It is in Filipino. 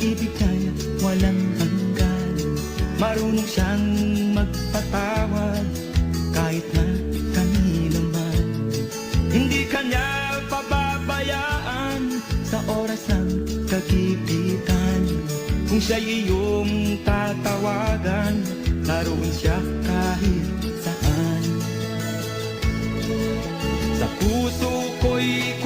pag-ibig ay walang hanggan. Marunong siyang magpatawad kahit na kanino man. Hindi kanya pababayaan sa oras ng kagipitan. Kung siya'y iyong tatawagan, naroon siya kahit saan. Sa puso ko'y